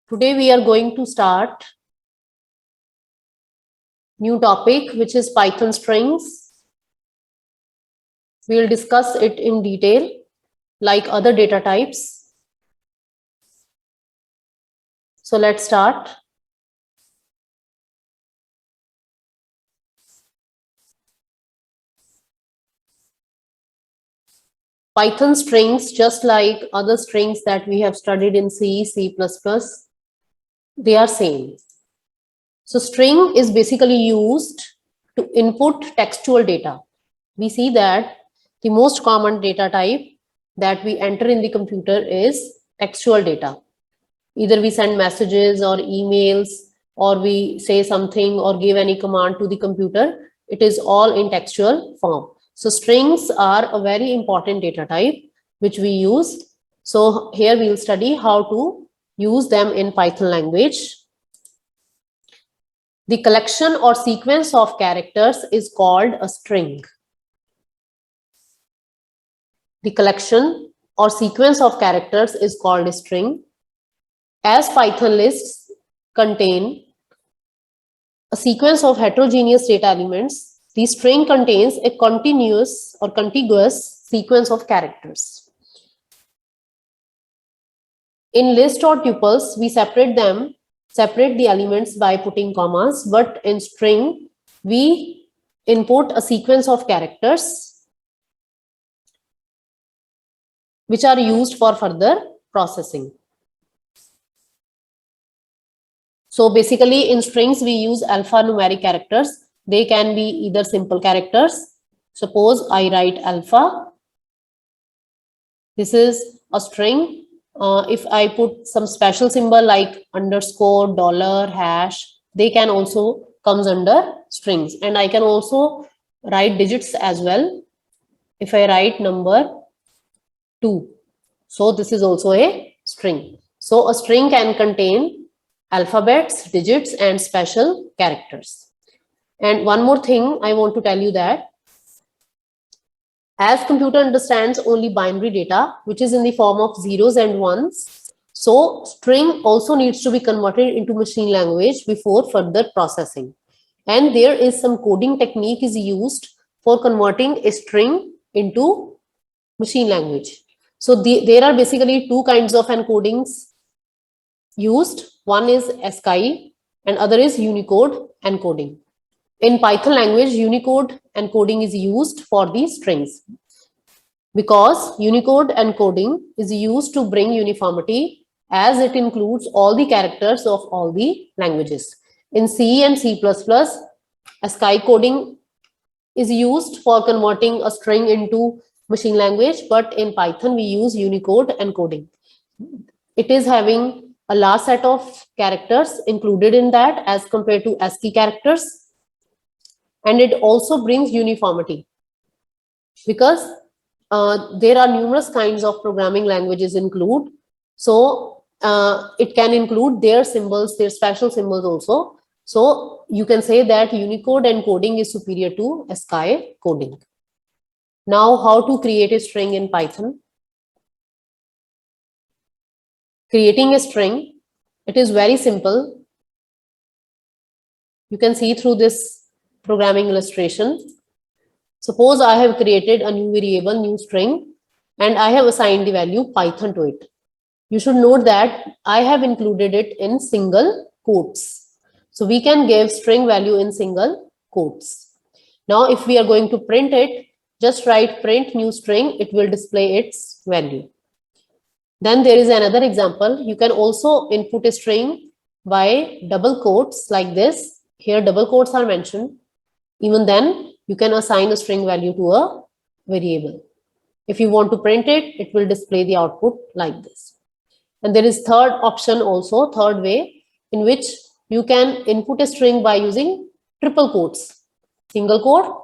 Today we are going to start new topic, which is Python strings. We will discuss it in detail like other data types. So let's start. Python strings, just like other strings that we have studied in C, C++, they are same. So string is basically used to input textual data. We see that the most common data type that we enter in the computer is textual data. Either we send messages or emails, or we say something or give any command to the computer. It is all in textual form. So strings are a very important data type which we use. So here we will study how to use them in Python language. The collection or sequence of characters is called a string. The collection or sequence of characters is called a string. As Python lists contain a sequence of heterogeneous data elements, the string contains a continuous or contiguous sequence of characters. In list or tuples, we separate the elements by putting commas, but in string, we input a sequence of characters which are used for further processing. So basically in strings, we use alphanumeric characters. They can be either simple characters. Suppose I write alpha. This is a string. If I put some special symbol like underscore, dollar, hash, they can also comes under strings. And I can also write digits as well. If I write number 2, so this is also a string. So a string can contain alphabets, digits, and special characters. And one more thing I want to tell you that as computer understands only binary data, which is in the form of zeros and ones, so string also needs to be converted into machine language before further processing. And there is some coding technique is used for converting a string into machine language. So there are basically two kinds of encodings used. One is ASCII and other is Unicode encoding. In Python language, Unicode encoding is used for these strings because Unicode encoding is used to bring uniformity as it includes all the characters of all the languages. In C and C++, ASCII coding is used for converting a string into machine language, but in Python we use Unicode encoding. It is having a large set of characters included in that as compared to ASCII characters. And it also brings uniformity because there are numerous kinds of programming languages include. So it can include their symbols, their special symbols also. So you can say that Unicode encoding is superior to ASCII coding. Now, how to create a string in Python? Creating a string, it is very simple. You can see through this programming illustration. Suppose I have created a new variable, new string, and I have assigned the value Python to it. You should note that I have included it in single quotes. So we can give string value in single quotes. Now, if we are going to print it, just write print new string, it will display its value. Then there is another example. You can also input a string by double quotes like this. Here double quotes are mentioned. Even then, you can assign a string value to a variable. If you want to print it, it will display the output like this. And there is third option also, third way, in which you can input a string by using triple quotes. Single quote,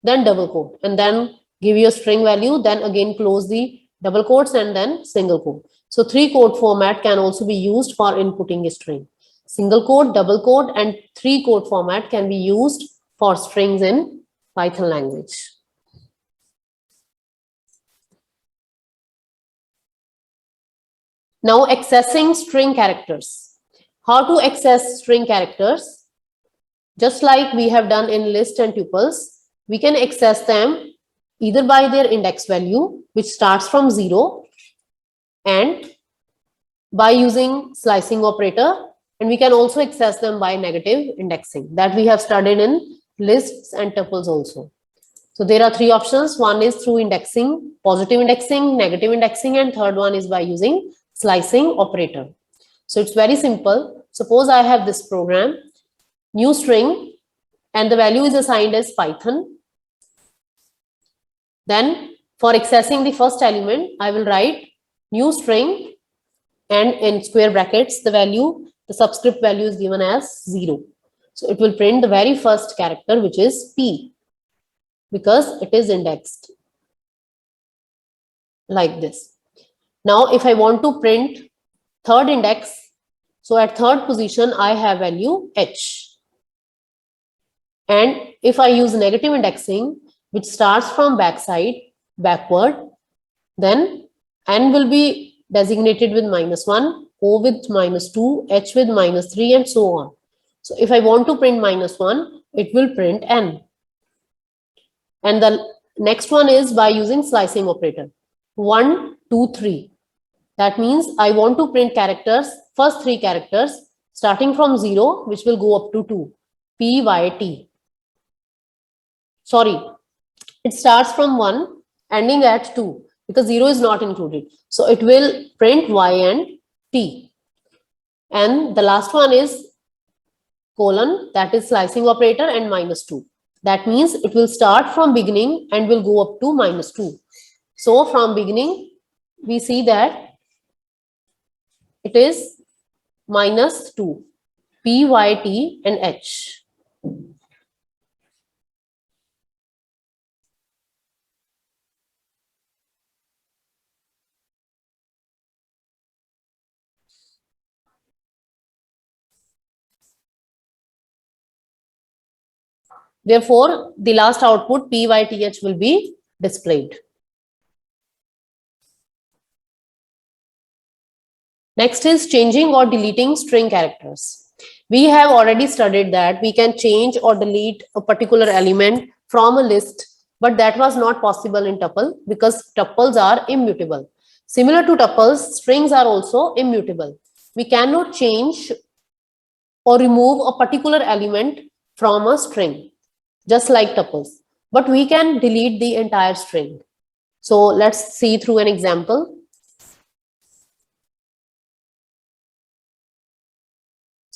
then double quote, and then give you a string value, then again close the double quotes and then single quote. So 3-quote format can also be used for inputting a string. Single quote, double quote, and 3-quote format can be used for strings in Python language. Now accessing string characters. How to access string characters? Just like we have done in list and tuples, we can access them either by their index value, which starts from 0, and by using slicing operator, and we can also access them by negative indexing that we have studied in lists and tuples also. So there are three options. One is through indexing, positive indexing, negative indexing, and third one is by using slicing operator. So it's very simple. Suppose I have this program, new string, and the value is assigned as Python. Then for accessing the first element, I will write new string, and in square brackets, the subscript value is given as 0. So it will print the very first character, which is P, because it is indexed like this. Now, if I want to print third index, so at third position, I have value H. And if I use negative indexing, which starts from backside, backward, then N will be designated with -1, O with -2, H with -3, and so on. So if I want to print -1, it will print N. And the next one is by using slicing operator. 1, 2, 3. That means I want to print characters, first three characters, starting from 0, which will go up to 2. P, Y, T. Sorry, it starts from 1, ending at 2, because 0 is not included. So it will print Y and T. And the last one is colon, that is slicing operator, and -2. That means it will start from beginning and will go up to -2. So from beginning, we see that it is -2, P, Y, T, and H. Therefore, the last output P, Y, T, H will be displayed. Next is changing or deleting string characters. We have already studied that we can change or delete a particular element from a list, but that was not possible in tuple because tuples are immutable. Similar to tuples, strings are also immutable. We cannot change or remove a particular element from a string, just like tuples, but we can delete the entire string. So let's see through an example.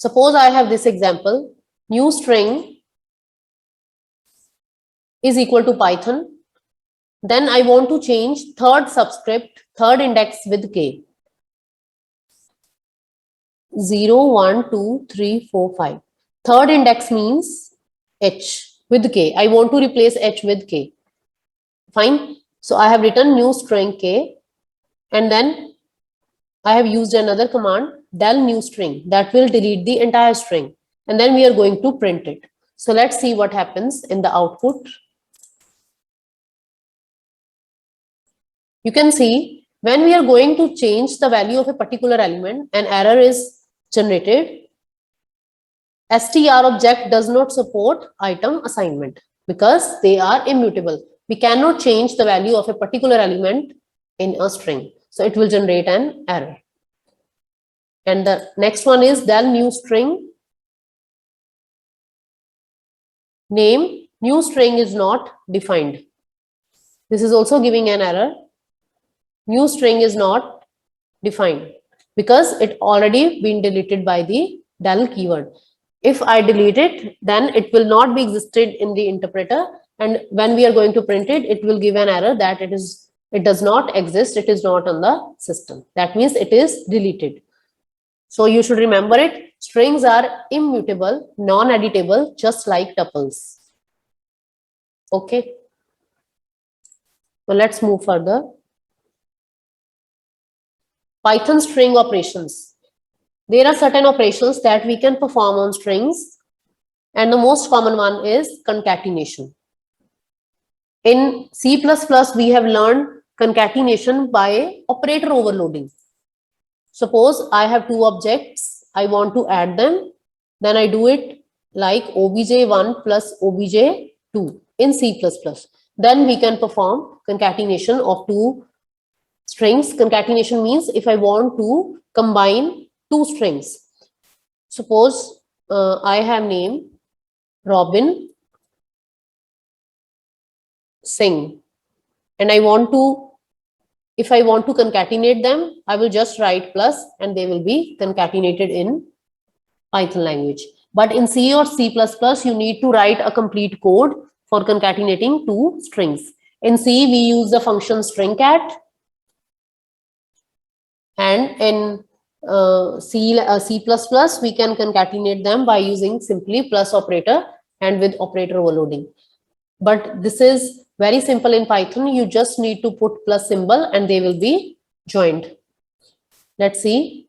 Suppose I have this example, new string is equal to Python. Then I want to change third subscript, third index with K. 0, 1, 2, 3, 4, 5. Third index means H with K. I want to replace H with K. Fine. So I have written new string K, and then I have used another command, del new string, that will delete the entire string. And then we are going to print it. So let's see what happens in the output. You can see when we are going to change the value of a particular element, an error is generated. str object does not support item assignment because they are immutable. We cannot change the value of a particular element in a string. So it will generate an error. And the next one is del new string. Name, new string is not defined. This is also giving an error. New string is not defined because it already been deleted by the del keyword. If I delete it, then it will not be existed in the interpreter. And when we are going to print it, it will give an error that it does not exist. It is not on the system. That means it is deleted. So you should remember it. Strings are immutable, non-editable, just like tuples. Okay. So let's move further. Python string operations. There are certain operations that we can perform on strings, and the most common one is concatenation. In C++, we have learned concatenation by operator overloading. Suppose I have two objects, I want to add them, then I do it like obj1 plus obj2 in C++. Then we can perform concatenation of two strings. Concatenation means if I want to combine two strings. Suppose I have name Robin Singh, and if I want to concatenate them, I will just write plus and they will be concatenated in Python language. But in C or C++, you need to write a complete code for concatenating two strings. In C, we use the function stringcat, and in C++, we can concatenate them by using simply plus operator and with operator overloading. But this is very simple in Python. You just need to put plus symbol and they will be joined. Let's see.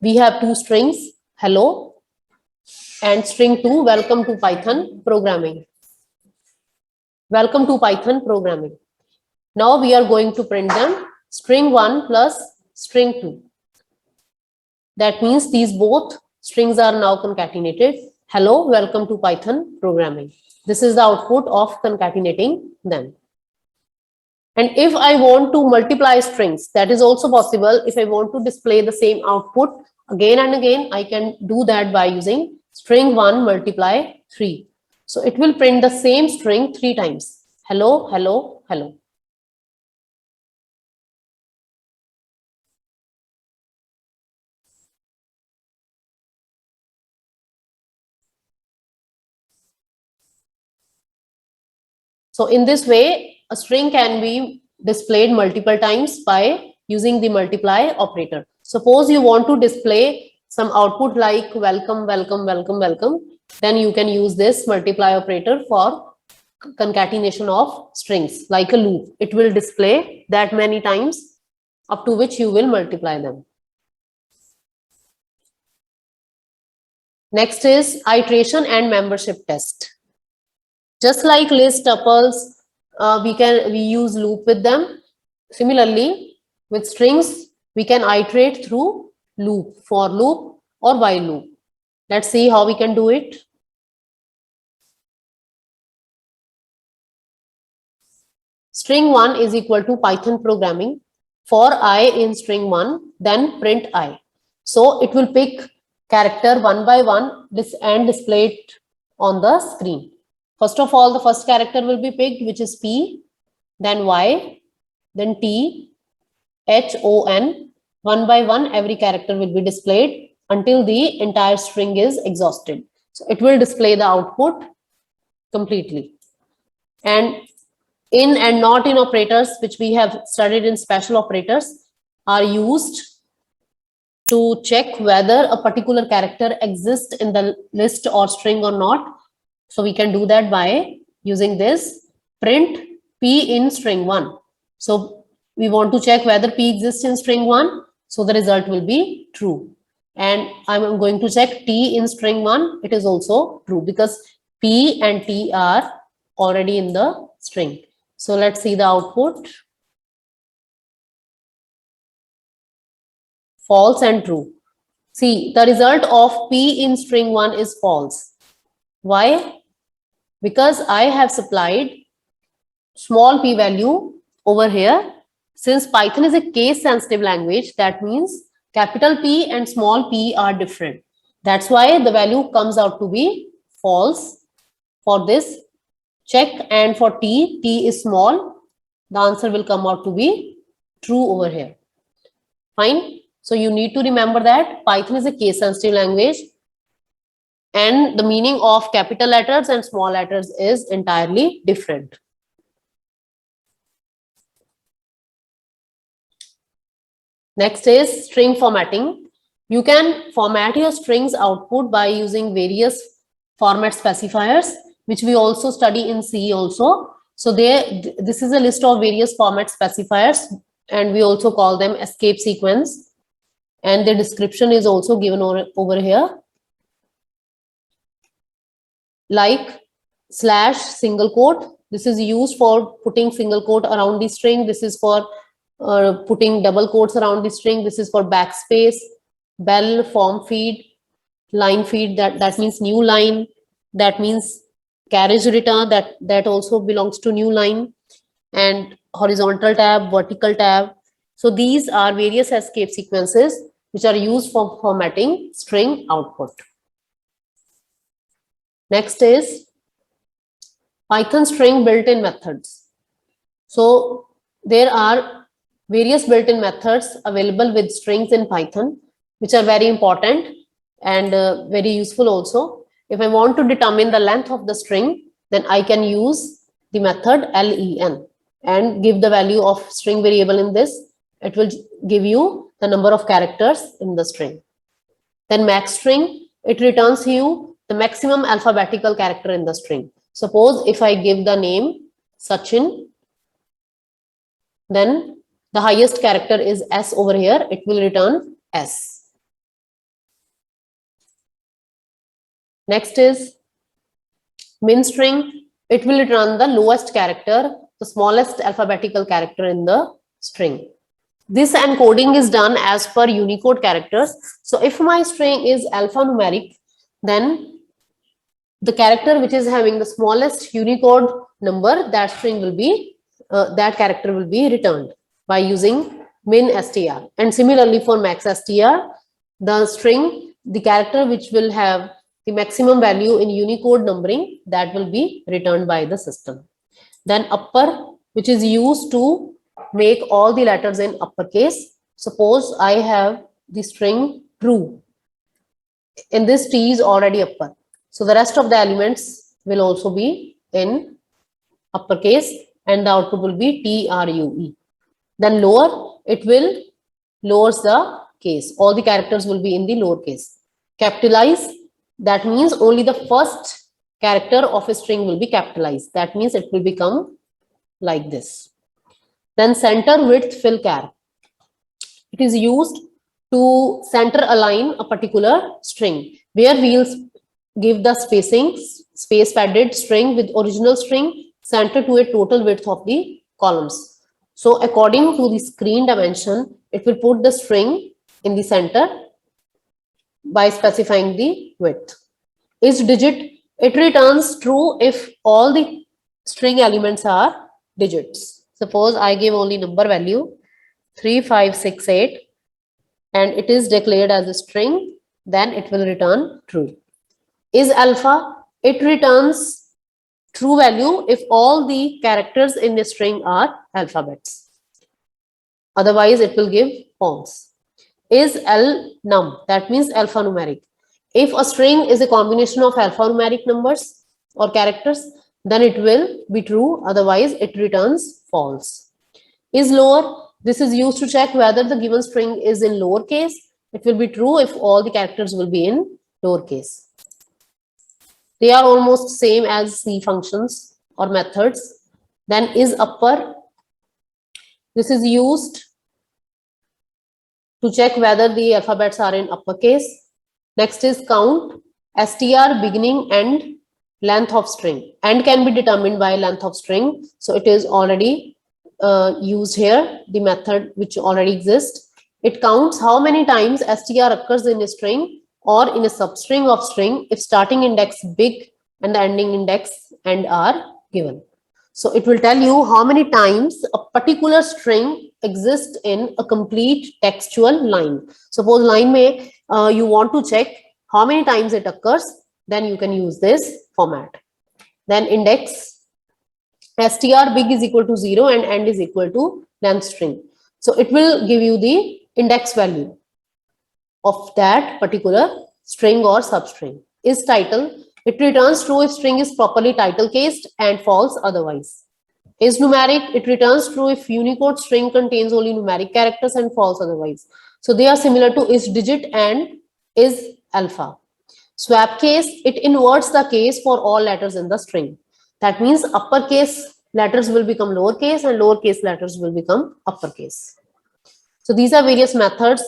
We have two strings, hello, and string 2, welcome to Python programming. Welcome to Python programming. Now we are going to print them, string 1 plus string 2. That means these both strings are now concatenated. Hello, welcome to Python programming. This is the output of concatenating them. And if I want to multiply strings, that is also possible. If I want to display the same output again and again, I can do that by using string 1 multiply 3. So it will print the same string 3 times. Hello, hello, hello. So in this way, a string can be displayed multiple times by using the multiply operator. Suppose you want to display some output like welcome, welcome, welcome, welcome, then you can use this multiply operator for concatenation of strings like a loop. It will display that many times up to which you will multiply them. Next is iteration and membership test. Just like list, tuples, we use loop with them. Similarly, with strings, we can iterate through loop, for loop or while loop. Let's see how we can do it. String 1 is equal to Python programming. For I in string 1, then print I. So it will pick character one by one and display it on the screen. First of all, the first character will be picked, which is P, then Y, then T, H, O, N. One by one, every character will be displayed until the entire string is exhausted. So it will display the output completely. And in and not in operators, which we have studied in special operators, are used to check whether a particular character exists in the list or string or not. So we can do that by using this print P in string 1. So we want to check whether P exists in string 1. So the result will be true. And I'm going to check T in string 1. It is also true because P and T are already in the string. So let's see the output. False and true. See, the result of P in string 1 is false. Why? Because I have supplied small p value over here. Since Python is a case sensitive language, that means capital P and small p are different. That's why the value comes out to be false for this check, and for T is small, the answer will come out to be true over here. Fine. So you need to remember that Python is a case sensitive language and the meaning of capital letters and small letters is entirely different. Next is string formatting. You can format your strings output by using various format specifiers, which we also study in C also. So this is a list of various format specifiers, and we also call them escape sequence. And the description is also given over here. Like / single quote. This is used for putting single quote around the string. This is for putting double quotes around the string. This is for backspace, bell, form feed, line feed, that means new line, that means carriage return, that also belongs to new line, and horizontal tab, vertical tab. So these are various escape sequences which are used for formatting string output. Next is Python string built-in methods. So there are various built-in methods available with strings in Python, which are very important and very useful also. If I want to determine the length of the string, then I can use the method len and give the value of string variable in this. It will give you the number of characters in the string. Then max string, it returns you the maximum alphabetical character in the string. Suppose if I give the name Sachin, then the highest character is S over here, it will return S. Next is min string, it will return the lowest character, the smallest alphabetical character in the string. This encoding is done as per Unicode characters. So if my string is alphanumeric, then the character which is having the smallest Unicode number, that string will be that character will be returned by using min str. And similarly for max str, the string, the character which will have the maximum value in Unicode numbering, that will be returned by the system. Then upper, which is used to make all the letters in uppercase. Suppose I have the string true. In this T is already upper. So the rest of the elements will also be in uppercase and the output will be TRUE. Then lower, it will lowers the case. All the characters will be in the lower case. Capitalize, that means only the first character of a string will be capitalized. That means it will become like this. Then center width fill char. It is used to center align a particular string where we'll give the spacing, space padded string with original string center to a total width of the columns. So according to the screen dimension, it will put the string in the center by specifying the width. Is digit, it returns true if all the string elements are digits. Suppose I give only number value 3568 and it is declared as a string, then it will return true. Is alpha, it returns true value if all the characters in the string are alphabets. Otherwise, it will give false. Is L num, that means alphanumeric. If a string is a combination of alphanumeric numbers or characters, then it will be true, otherwise it returns false. Is lower, this is used to check whether the given string is in lowercase. It will be true if all the characters will be in lowercase. They are almost same as C functions or methods. Then is upper, this is used to check whether the alphabets are in uppercase. Next is count, str, beginning and length of string, and can be determined by length of string. So it is already used here, the method which already exists. It counts how many times str occurs in a string or in a substring of string if starting index big and the ending index and are given. So it will tell you how many times a particular string exists in a complete textual line. Suppose line may you want to check how many times it occurs, then you can use this format. Then index, str big is equal to 0 and end is equal to length string. So it will give you the index value of that particular string or substring. Is title, it returns true if string is properly title cased and false otherwise. Is numeric, it returns true if Unicode string contains only numeric characters and false otherwise. So they are similar to is digit and is alpha. Swap case, it inverts the case for all letters in the string. That means uppercase letters will become lowercase and lowercase letters will become uppercase. So these are various methods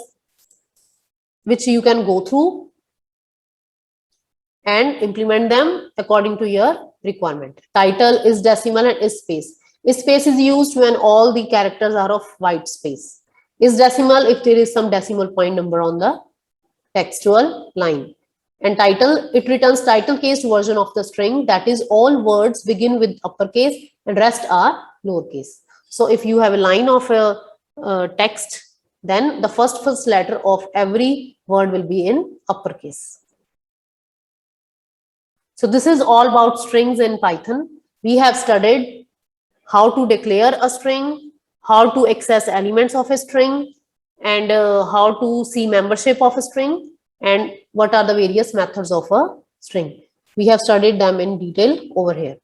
which you can go through and implement them according to your requirement. Title is decimal and is space. Space is used when all the characters are of white space. Is decimal if there is some decimal point number on the textual line. And title, it returns title case version of the string, that is all words begin with uppercase and rest are lowercase. So if you have a line of a text, then the first letter of every word will be in uppercase. So this is all about strings in Python. We have studied how to declare a string, how to access elements of a string, and how to see membership of a string, and what are the various methods of a string. We have studied them in detail over here.